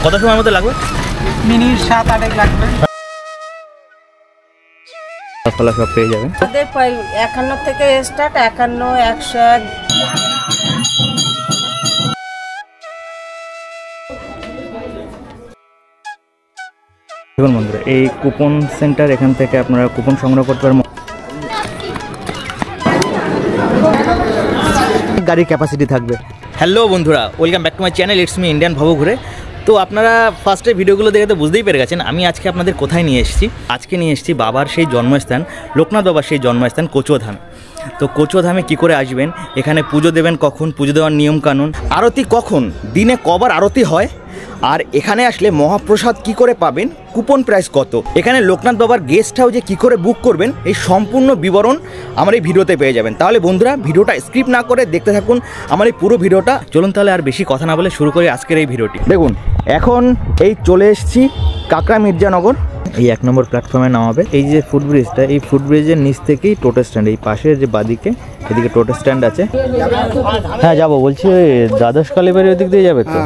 কত সময়ের মধ্যে লাগবে? মিনিট 7-8 লাগবে। ফলা সব পেয়ে যাবেন। 51 থেকে স্টার্ট, 51, 101। দেখুন বন্ধুরা, এই কুপন সেন্টার, এখান থেকে আপনারা কুপন সংগ্রহ করতে পারেন। গাড়ির ক্যাপাসিটি থাকবে। হ্যালো বন্ধুরা, welcome back to my channel, it's me Indian ভব ঘুরে। তো আপনারা ফার্স্টে ভিডিওগুলো দেখে তো বুঝতেই পেরে গেছেন আমি আজকে আপনাদের কোথায় নিয়ে এসেছি। আজকে নিয়ে এসেছি বাবার সেই জন্মস্থান, লোকনাথ বাবার সেই জন্মস্থান কচুয়াধাম। তো কচুয়াধামে কী করে আসবেন, এখানে পুজো দেবেন কখন, পুজো দেওয়ার নিয়মকানুন, আরতি কখন, দিনে কবার আরতি হয়, আর এখানে আসলে মহাপ্রসাদ কি করে পাবেন, কুপন প্রাইস কত, এখানে লোকনাথ বাবার গেস্ট হাউসে কী করে বুক করবেন, এই সম্পূর্ণ বিবরণ আমার এই ভিডিওতে পেয়ে যাবেন। তাহলে বন্ধুরা ভিডিওটা স্কিপ না করে দেখতে থাকুন আমার এই পুরো ভিডিওটা। চলুন তাহলে আর বেশি কথা না বলে শুরু করি আজকের এই ভিডিওটি। দেখুন এখন এই চলে এসেছি কাকড়া মির্জানগর। এই 1 নম্বর প্ল্যাটফর্মে নামাবে। এই যে ফুটব্রিজটা, এই ফুটব্রিজের নিচ থেকেই টোটো স্ট্যান্ড, এই পাশে যে বাদিকে এদিকে টোটো স্ট্যান্ড আছে। হ্যাঁ যাবো, বলছি দ্বাদশ কালীবাড়ির ওদিক দিয়ে যাবে তো?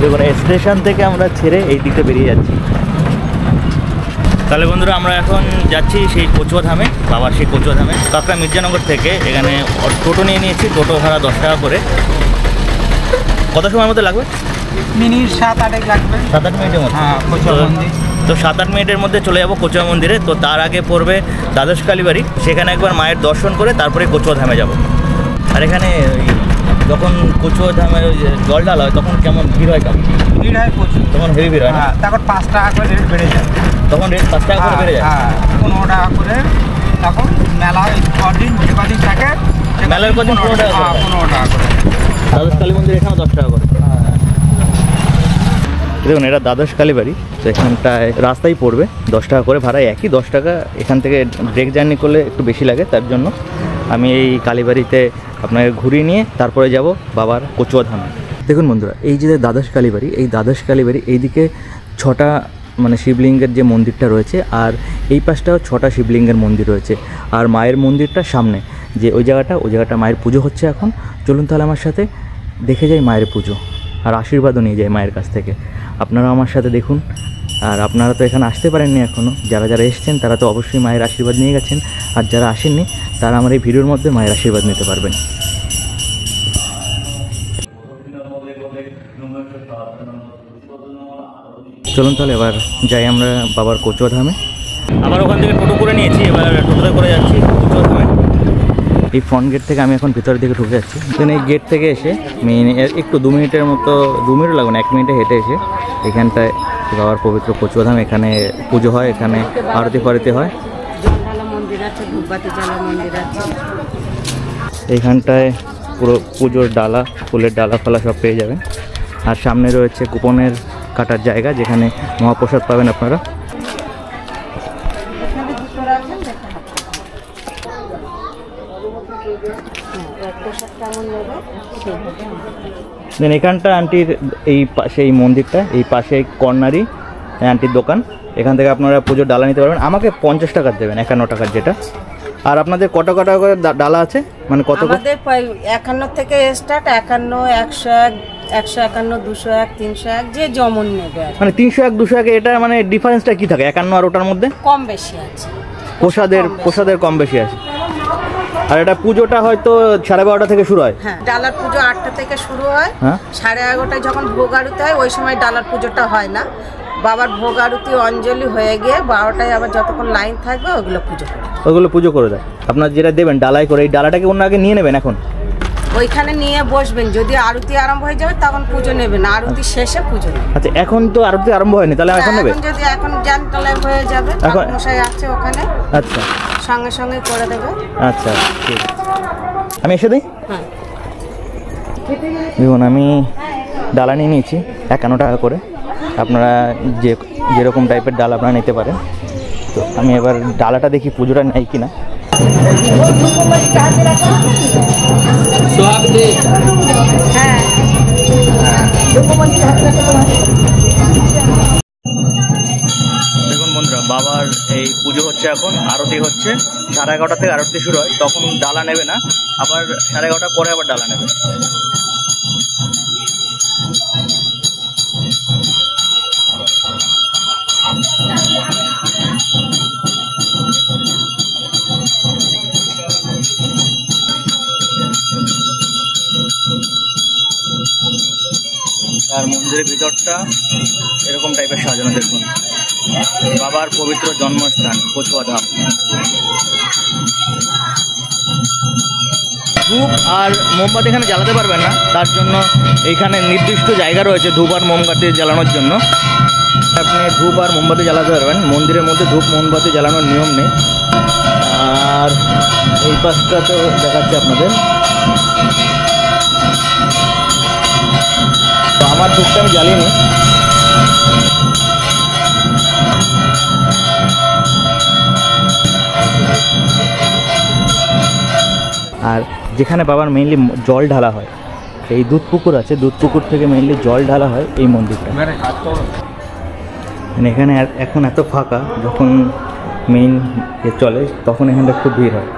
দেখুন স্টেশন থেকে আমরা ছেড়ে এই দিকে বেরিয়ে যাচ্ছি। তাহলে বন্ধুরা আমরা এখন যাচ্ছি সেই কচুয়াধামে, বাবার সেই কচুয়াধামে। কাকড়া মির্জানগর থেকে এখানে টোটো নিয়ে নিয়েছি, টোটো ভাড়া 10 টাকা করে। কত সময়ের মধ্যে লাগবে? মিনিট 7-8 লাগবে। 7-8 মিনিটের মধ্যে? হ্যাঁ, কচুয়া মন্দির। তো 7-8 মিনিটের মধ্যে চলে যাবো কচুয়া মন্দিরে। তো তার আগে পড়বে দ্বাদশ কালীবাড়ি, সেখানে একবার মায়ের দর্শন করে তারপরে কচুয়াধামে যাব। আর এখানে যখন কচুয়াধামে জল ঢালা হয় তখন কেমন ভিড় হয়? কেমন ভিড় হয়? প্রচুর। তখন হেভি ভিড় হয় না? তখন 5 টাকা করে রেট বেড়ে যায়। তখন রেট 5 টাকা করে বেড়ে যায়? হ্যাঁ, 15 টাকা করে। তখন মেলা কদিন থাকে, মেলার কদিন 15 টাকা করে? 15 টাকা করে। দ্বাদশ কালী মন্দির এখানে 10 টাকা করে। দেখুন এটা দ্বাদশ কালীবাড়ি, তো এখানটায় রাস্তায় পড়বে 10 টাকা করে ভাড়া, একই 10 টাকা। এখান থেকে ব্রেক জার্নি করলে একটু বেশি লাগে, তার জন্য আমি এই কালীবাড়িতে আপনাকে ঘুরিয়ে নিয়ে তারপরে যাব বাবার কচুয়াধামে। দেখুন বন্ধুরা, এই যে দ্বাদশ কালীবাড়ি, এই দ্বাদশ কালীবাড়ি এইদিকে 6টা মানে শিবলিঙ্গের যে মন্দিরটা রয়েছে, আর এই পাশটাও 6টা শিবলিঙ্গের মন্দির রয়েছে। আর মায়ের মন্দিরটা সামনে যে ওই জায়গাটা মায়ের পুজো হচ্ছে এখন। চলুন তাহলে আমার সাথে দেখে যাই মায়ের পুজো, আর আশীর্বাদও নিয়ে যাই মায়ের কাছ থেকে। আপনারা আমার সাথে দেখুন। আর আপনারা তো এখানে আসতে পারেননি এখনও, যারা এসেছেন তারা তো অবশ্যই মায়ের আশীর্বাদ নিয়ে গেছেন, আর যারা আসেননি তারা আমার এই ভিডিওর মধ্যে মায়ের আশীর্বাদ নিতে পারবেন। চলুন তাহলে এবার যাই আমরা বাবার কচুয়াধামে। আবার ওখান থেকে টোটো করে নিয়েছি, এবার টোটোতে করে যাচ্ছি কচুয়াধামে। এই ফ্রন্ট গেট থেকে আমি এখন ভিতরের দিকে ঢুকে যাচ্ছি। দেন এই গেট থেকে এসে একটু 2 মিনিটের মতো, 2 মিনিট লাগবে না, 1 মিনিটে হেঁটে এসে এখানটায় বাবার পবিত্র কচুয়াধাম, এখানে পুজো হয়, এখানে আরতি ফারতি হয়। এইখানটায় পুরো পুজোর ডালা, ফুলের ডালা ফালা সব পেয়ে যাবেন। আর সামনে রয়েছে কুপনের কাটার জায়গা, যেখানে মহাপ্রসাদ পাবেন আপনারা। দেন এখানটা আন্টির এই পাশে এই মন্দিরটা, এই পাশে কর্নারই আন্টির দোকান, এখান থেকে আপনারা পুজোর ডালা নিতে পারবেন। আমাকে 50 টাকার দেবেন, 51 টাকার যেটা। আর আপনাদের কত টাকা করে ডালা আছে, মানে কত? আমাদের 51 থেকে স্টার্ট, 51, 101, 151, 201, 301, যে যেমন নেবে। মানে 301, 201, এটা মানে ডিফারেন্সটা কি থাকে 51 আর ওটার মধ্যে? কম বেশি আছে, প্রসাদের কম বেশি আছে। আর এটা পুজোটা হয়তো 12:30 থেকে শুরু হয়? হ্যাঁ, ডালার পুজো 8টা থেকে শুরু হয়। 11:30টায় যখন ভোগ আরতি হয় ওই সময় ডালার পুজোটা হয় না। বাবার ভোগ আরতি অঞ্জলি হয়ে গিয়ে 12টায় আবার যতক্ষণ লাইন থাকবে ওগুলো পুজো করে দেয়। আপনার যেটা দেবেন ডালাই করে, এই ডালাটাকে অন্য আগে নিয়ে নেবেন, এখন ওইখানে নিয়ে বসবেন। যদি আরতি আরম্ভ হয়ে যাবে তখন পুজো নেবেন, আরতি শেষে পুজো নেবেন। আচ্ছা, এখন তো আরতি আরম্ভ হয়নি, তাহলে এখন নেবে? যদি এখন যান তাহলে হয়ে যাবে, এখন মশাই আছে ওখানে। আচ্ছা, সঙ্গে সঙ্গে করে দেবে। আচ্ছা ঠিক আছে, আমি এসে দিই। হ্যাঁ দেখুন আমি ডালা নিয়ে নিয়েছি 51 টাকা করে। আপনারা যেরকম টাইপের ডাল আপনারা নিতে পারেন। তো আমি এবার ডালাটা দেখি পুজোটা নেই কিনা। দেখুন বন্ধুরা, বাবার এই পুজো হচ্ছে, এখন আরতি হচ্ছে। 11:30 থেকে আরতি শুরু হয়, তখন ডালা নেবে না, আবার 11:30 পরে আবার ডালা নেবে। আর মন্দিরের ভিতরটা এরকম টাইপের সাজানো, দেখুন বাবার পবিত্র জন্মস্থান কচুয়া ধাম। ধূপ আর মোমবাতি এখানে জ্বালাতে পারবেন না, তার জন্য এইখানে নির্দিষ্ট জায়গা রয়েছে ধূপ আর মোমবাতি জ্বালানোর জন্য। আপনি ধূপ আর মোমবাতি জ্বালাতে পারবেন, মন্দিরের মধ্যে ধূপ মোমবাতি জ্বালানোর নিয়ম নেই। আর এই পাশটা তো দেখাচ্ছি আপনাদের, তো আমার ধূপটা আমি জ্বালিয়ে নিই। আর যেখানে বাবার মেইনলি জল ঢালা হয়, এই দুধ পুকুর আছে, দুধ পুকুর থেকে মেইনলি জল ঢালা হয় এই মন্দিরটা। এখানে এখন এত ফাঁকা, যখন মেইন চলে তখন এখানটা খুব ভিড় হয়।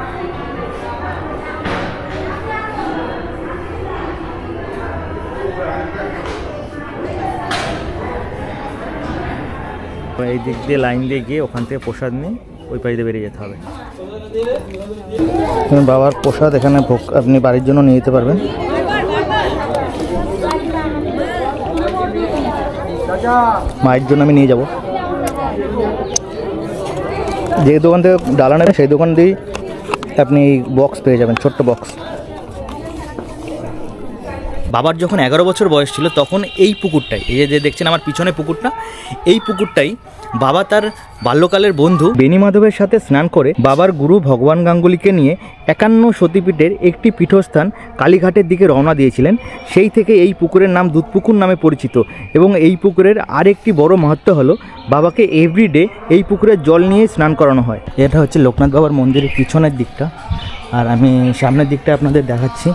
এই দিক দিয়ে লাইন দিয়ে গিয়ে ওখান থেকে প্রসাদ নিয়ে ওই পাশ দিয়ে বেরিয়ে যেতে হবে। বাবার প্রসাদ এখানে ভোগ আপনি বাড়ির জন্য নিয়ে যেতে পারবেন। মায়ের জন্য আমি নিয়ে যাব। যে দোকান থেকে ডালা নেবেন সেই দোকান দিয়েই আপনি এই বক্স পেয়ে যাবেন, ছোট্ট বক্স। বাবার যখন 11 বছর বয়স ছিল তখন এই পুকুরটাই, এই যে দেখছেন আমার পিছনে পুকুরটা, এই পুকুরটাই বাবা তার বাল্যকালের বন্ধু বেনি মাধবের সাথে স্নান করে বাবার গুরু ভগবান গাঙ্গুলিকে নিয়ে 51 সতীপীঠের একটি পীঠস্থান কালীঘাটের দিকে রওনা দিয়েছিলেন। সেই থেকে এই পুকুরের নাম দুধপুকুর নামে পরিচিত। এবং এই পুকুরের আরেকটি বড় মাহাত্ম্য হলো বাবাকে এভরিডে এই পুকুরের জল নিয়ে স্নান করানো হয়। এটা হচ্ছে লোকনাথ বাবার মন্দিরের পিছনের দিকটা, আর আমি সামনের দিকটা আপনাদের দেখাচ্ছি।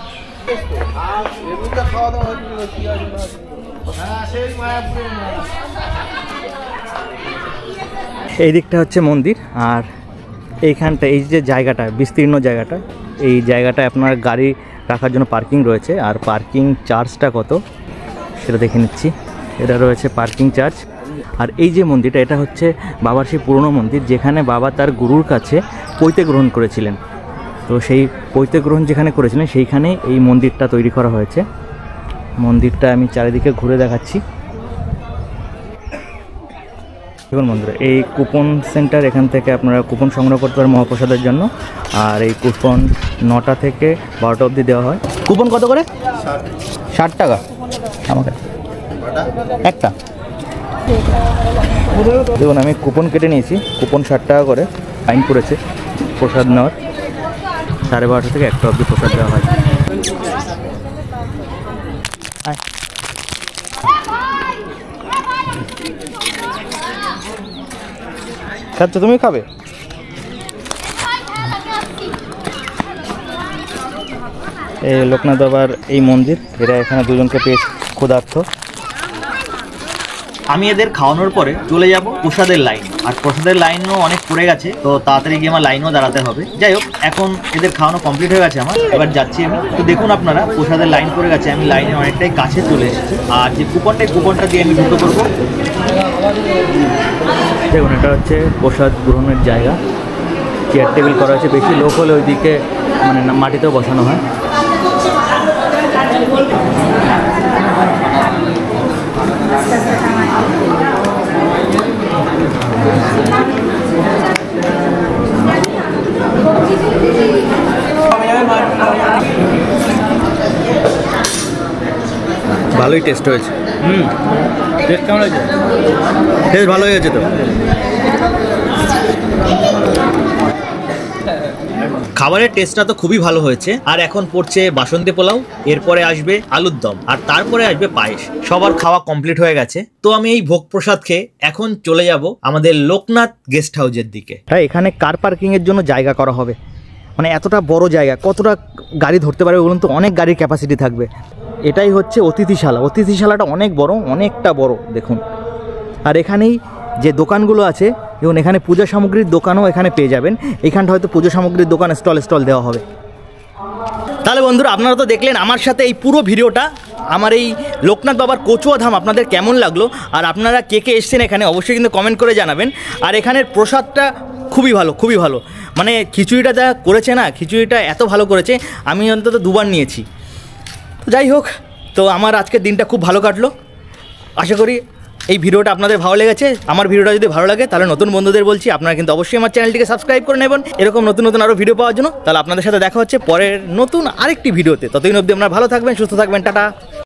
এই দিকটা হচ্ছে মন্দির, আর এইখানটা এই যে জায়গাটা বিস্তীর্ণ জায়গাটা, এই জায়গাটায় আপনার গাড়ি রাখার জন্য পার্কিং রয়েছে। আর পার্কিং চার্জটা কত সেটা দেখে নিচ্ছি। এটা রয়েছে পার্কিং চার্জ। আর এই যে মন্দিরটা, এটা হচ্ছে বাবার সেই পুরনো মন্দির যেখানে বাবা তার গুরুর কাছে পৈতে গ্রহণ করেছিলেন। তো সেই পৈতে গ্রহণ যেখানে করেছিলেন সেইখানে এই মন্দিরটা তৈরি করা হয়েছে। মন্দিরটা আমি চারিদিকে ঘুরে দেখাচ্ছি। দেখুন বন্ধুরা, এই কুপন সেন্টার, এখান থেকে আপনারা কুপন সংগ্রহ করতে পারেন মহাপ্রসাদের জন্য। আর এই কুপন 9টা থেকে 12টা অবধি দেওয়া হয়। কুপন কত করে? 60 টাকা আমাকে একটা। দেখুন আমি কুপন কেটে নিয়েছি, কুপন 60 টাকা করে ফাইন পড়েছে প্রসাদ নেওয়ার। 12:30 থেকে 1টা অবধি প্রসাদ দেওয়া হয়। খাচ্ছ, তুমি খাবে? এই লোকনাথ বাবার এই মন্দির, এরা এখানে দুজনকে পেয়েছে ক্ষুধার্ত। আমি এদের খাওয়ানোর পরে চলে যাব প্রসাদের লাইন, আর প্রসাদের লাইনও অনেক পড়ে গেছে, তো তাড়াতাড়ি গিয়ে আমার লাইনও দাঁড়াতে হবে। যাই হোক, এখন এদের খাওয়ানো কমপ্লিট হয়ে গেছে আমার, এবার যাচ্ছি আমি। তো দেখুন আপনারা, প্রসাদের লাইন পড়ে গেছে, আমি লাইনে অনেকটাই কাছে চলে এসেছি। আর যে কুপনটা দিয়ে আমি ঢুকে পড়বো। দেখুন এটা হচ্ছে প্রসাদ গ্রহণের জায়গা, চেয়ার টেবিল করা আছে। বেশি লোক হলে ওইদিকে মানে মাটিতেও বসানো হয়। ভালোই টেস্ট হয়েছে। টেস্ট কেমন হয়েছে? টেস্ট ভালো হয়েছে তো। খাবারের টেস্টটা তো খুবই ভালো হয়েছে। আর এখন পড়ছে বাসন্তী পোলাও, এরপরে আসবে আলুর দম, আর তারপরে আসবে পায়েস। সবার খাওয়া কমপ্লিট হয়ে গেছে। তো আমি এই ভোগ প্রসাদ খেয়ে এখন চলে যাব আমাদের লোকনাথ গেস্ট হাউসের দিকে। হ্যাঁ, এখানে কার পার্কিং এর জন্য জায়গা করা হবে। মানে এতটা বড় জায়গা, কতটা গাড়ি ধরতে পারবে বলুন তো? অনেক গাড়ির ক্যাপাসিটি থাকবে। এটাই হচ্ছে অতিথিশালা। অতিথিশালাটা অনেক বড়, অনেকটা বড় দেখুন। আর এখানেই যে দোকানগুলো আছে, এবং এখানে পূজা সামগ্রীর দোকানও এখানে পেয়ে যাবেন। এখানটা হয়তো পুজো সামগ্রীর দোকান স্টল দেওয়া হবে। তাহলে বন্ধুরা আপনারা তো দেখলেন আমার সাথে এই পুরো ভিডিওটা, আমার এই লোকনাথ বাবার কচুয়া ধাম আপনাদের কেমন লাগলো, আর আপনারা কে কে এসছেন এখানে অবশ্যই কিন্তু কমেন্ট করে জানাবেন। আর এখানের প্রসাদটা খুবই ভালো, খুবই ভালো, মানে খিচুড়িটা যা করেছে না, খিচুড়িটা এত ভালো করেছে, আমি অন্তত 2 বার নিয়েছি। তো যাই হোক, তো আমার আজকের দিনটা খুব ভালো কাটলো। আশা করি এই ভিডিওটা আপনাদের ভালো লেগেছে। আমার ভিডিওটা যদি ভালো লাগে তাহলে নতুন বন্ধুদের বলছি আপনারা কিন্তু অবশ্যই আমার চ্যানেলটিকে সাবস্ক্রাইব করে নেবেন এরকম নতুন নতুন আরও ভিডিও পাওয়ার জন্য। তাহলে আপনাদের সাথে দেখা হচ্ছে পরের নতুন আরেকটি ভিডিওতে। ততদিন অবধি আপনারা ভালো থাকবেন, সুস্থ থাকবেন, টাটা।